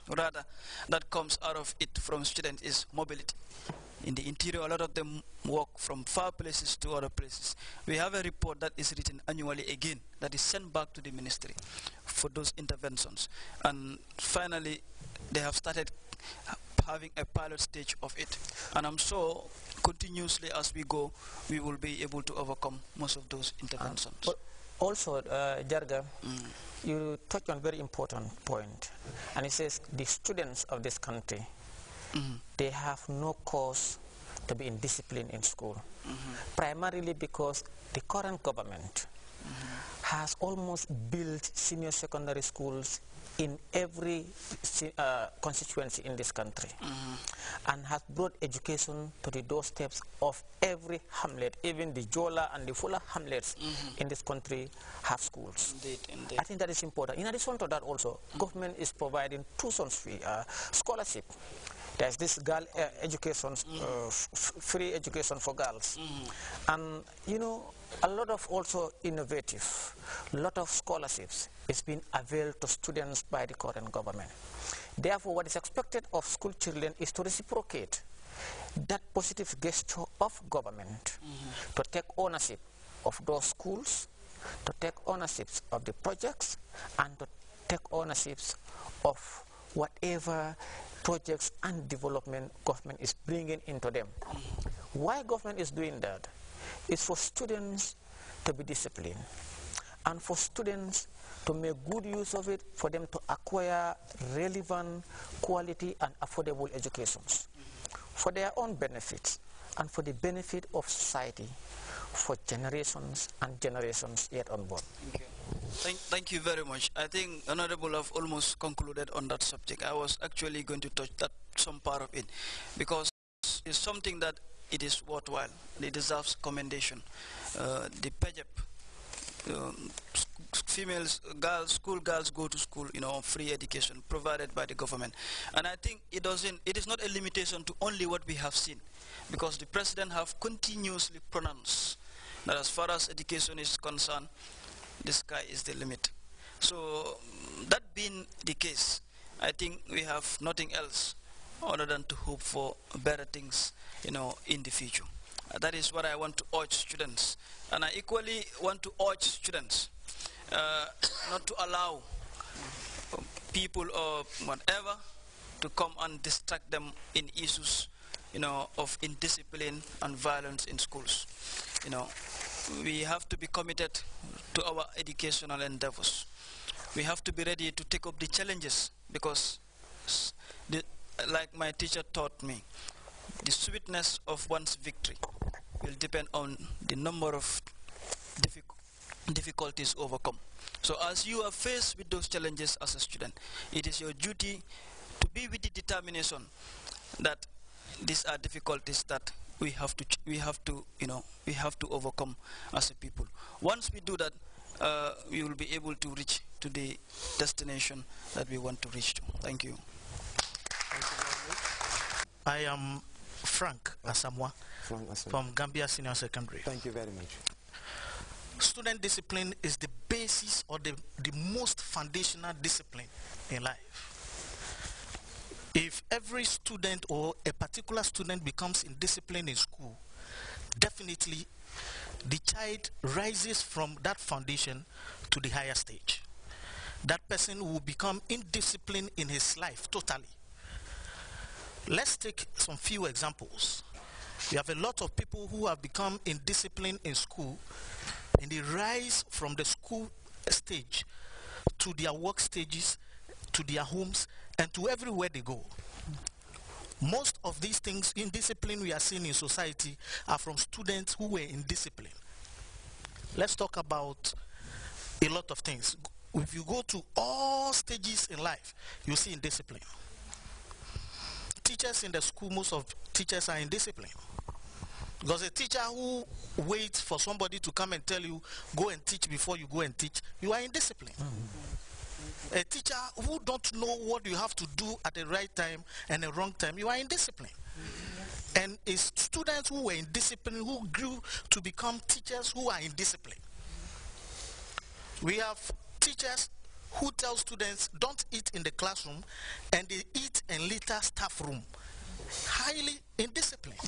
rather that comes out of it from students is mobility. In the interior, a lot of them walk from far places to other places. We have a report that is written annually again that is sent back to the ministry for those interventions. And finally, they have started having a pilot stage of it. And I'm sure continuously as we go, we will be able to overcome most of those interventions. But also, Jarga, you touched on a very important point. And it says the students of this country, they have no cause to be indisciplined in school, primarily because the current government has almost built senior secondary schools in every constituency in this country, and has brought education to the doorsteps of every hamlet. Even the Jola and the Fula hamlets in this country have schools. Indeed, indeed. I think that is important. In addition to that also, government is providing tuitions free, scholarship. There's this girl education, free education for girls. And, you know, a lot of also innovative, lot of scholarships is being availed to students by the current government. Therefore, what is expected of school children is to reciprocate that positive gesture of government, to take ownership of those schools, to take ownerships of the projects, and to take ownerships of whatever projects and development government is bringing into them. Why government is doing that? It's for students to be disciplined, and for students to make good use of it, for them to acquire relevant, quality and affordable educations for their own benefits and for the benefit of society for generations and generations yet unborn. Thank you. Thank you very much. I think Honorable have almost concluded on that subject. I was actually going to touch that some part of it, because it's something that it is worthwhile. It deserves commendation. The PEJEP, females, girls, school girls go to school, you know, free education provided by the government. And I think it is not a limitation to only what we have seen, because the president have continuously pronounced that as far as education is concerned, the sky is the limit. So that being the case, I think we have nothing else other than to hope for better things, you know, in the future. That is what I want to urge students. And I equally want to urge students not to allow people or whatever to come and distract them in issues, you know, of indiscipline and violence in schools. You know, we have to be committed to our educational endeavors. We have to be ready to take up the challenges, because like my teacher taught me, the sweetness of one's victory will depend on the number of difficulties overcome. So as you are faced with those challenges as a student, it is your duty to be with the determination that these are difficulties that we have to overcome as a people. Once we do that, we will be able to reach to the destination that we want to reach to. Thank you. Thank you very much. I am Frank Asamoah from Gambia Senior Secondary. Thank you very much. Student discipline is the basis or the most foundational discipline in life. If every student or a particular student becomes indisciplined in school, definitely the child rises from that foundation to the higher stage. That person will become indisciplined in his life totally. Let's take some few examples. We have a lot of people who have become indisciplined in school, in the rise from the school stage to their work stages, to their homes, and to everywhere they go. Most of these things, indiscipline we are seeing in society, are from students who were indisciplined. Let's talk about a lot of things. If you go to all stages in life, you see indiscipline. Teachers in the school, most of teachers are indisciplined. Because a teacher who waits for somebody to come and tell you, go and teach before you go and teach, you are indisciplined. A teacher who don't know what you have to do at the right time and the wrong time, you are indisciplined. And it's students who were indisciplined who grew to become teachers who are indisciplined. We have teachers who tell students don't eat in the classroom and they eat in litter staff room. Highly indisciplined.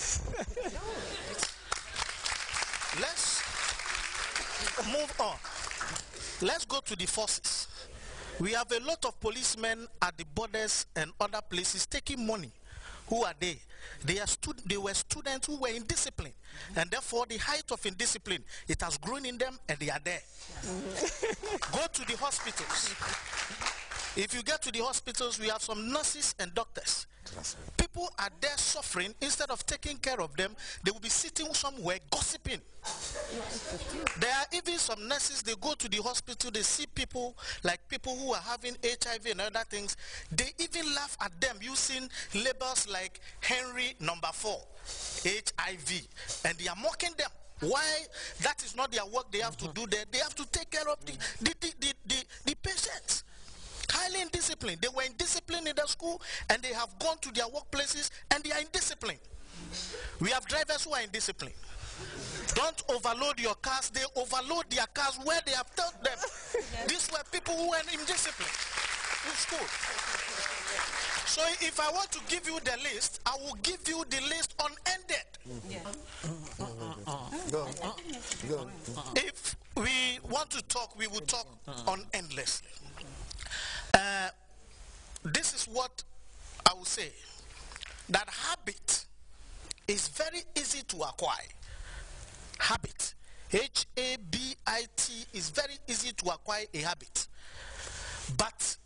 Let's move on. Let's go to the forces. We have a lot of policemen at the borders and other places taking money. Who are they? They were students who were indisciplined, and therefore the height of indiscipline, it has grown in them and they are there. Go to the hospitals. If you get to the hospitals, we have some nurses and doctors. People are there suffering. Instead of taking care of them, they will be sitting somewhere gossiping. There are even some nurses, they go to the hospital, they see people, like people who are having HIV and other things. They even laugh at them using labels like Henry number 4, HIV, and they are mocking them. Why? That is not their work they have to do there. They have to take care of the patients. Highly indisciplined. They were indisciplined in the school and they have gone to their workplaces and they are indisciplined. We have drivers who are indisciplined. Don't overload your cars. They overload their cars where they have told them. These were people who were indisciplined in school. So if I want to give you the list, I will give you the list unended. If we want to talk, we will talk unendlessly. This is what I will say, that habit is very easy to acquire. Habit, H-A-B-I-T, is very easy to acquire a habit, but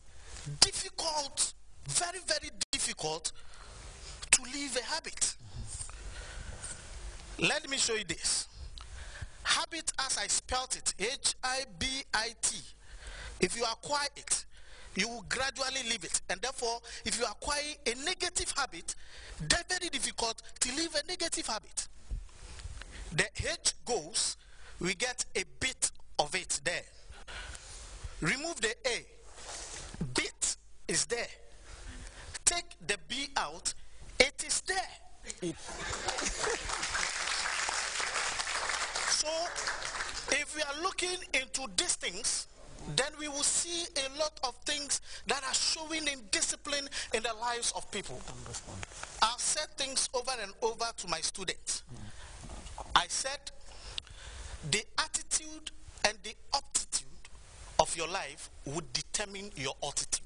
difficult, very, very difficult to leave a habit. Let me show you this. Habit, as I spelt it, H-I-B-I-T, if you acquire it, you will gradually leave it. And therefore, if you acquire a negative habit, they're very difficult to leave a negative habit. The H goes, we get a bit of it there. Remove the A, bit is there. Take the B out, it is there. So, if we are looking into these things, then we will see a lot of things that are showing indiscipline in the lives of people. I've said things over and over to my students. I said, the attitude and the aptitude of your life would determine your altitude.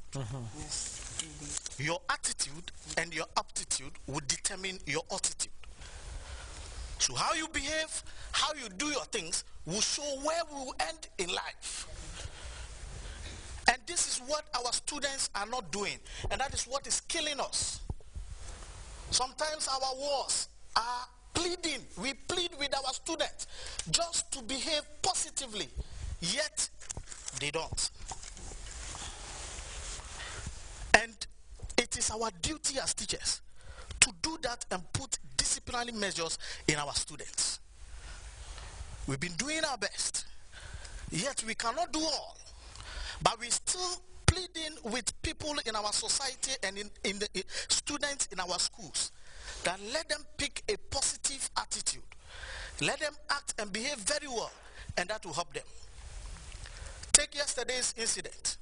Your attitude and your aptitude would determine your altitude. So how you behave, how you do your things, will show where we will end in life. And this is what our students are not doing, and that is what is killing us. Sometimes our wars are pleading. We plead with our students just to behave positively, yet they don't. And it is our duty as teachers to do that and put disciplinary measures in our students. We've been doing our best, yet we cannot do all. But we still pleading with people in our society and in the students in our schools that let them pick a positive attitude. Let them act and behave very well, and that will help them. Take yesterday's incident.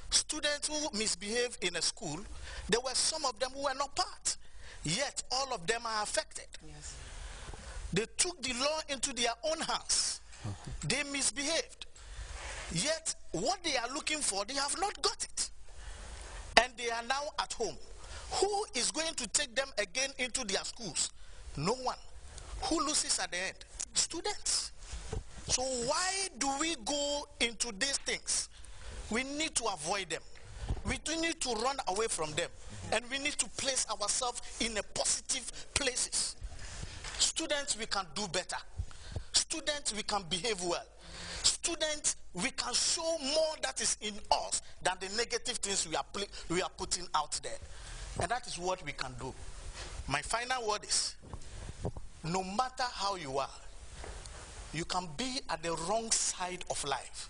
Students who misbehaved in a school, there were some of them who were not part, yet all of them are affected. Yes. They took the law into their own hands. They misbehaved. Yet, what they are looking for, they have not got it. And they are now at home. Who is going to take them again into their schools? No one. Who loses at the end? Students. So why do we go into these things? We need to avoid them. We do need to run away from them. And we need to place ourselves in a positive places. Students, we can do better. Students, we can behave well. Students, we can show more that is in us than the negative things we are putting out there. And that is what we can do. My final word is, no matter how you are, you can be at the wrong side of life,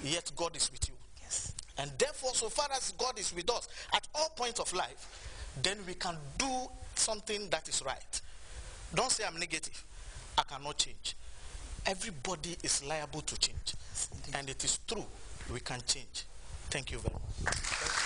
yet God is with you. Yes. And therefore, so far as God is with us at all points of life, then we can do something that is right. Don't say I'm negative. I cannot change. Everybody is liable to change. And it is true, we can change. Thank you very much.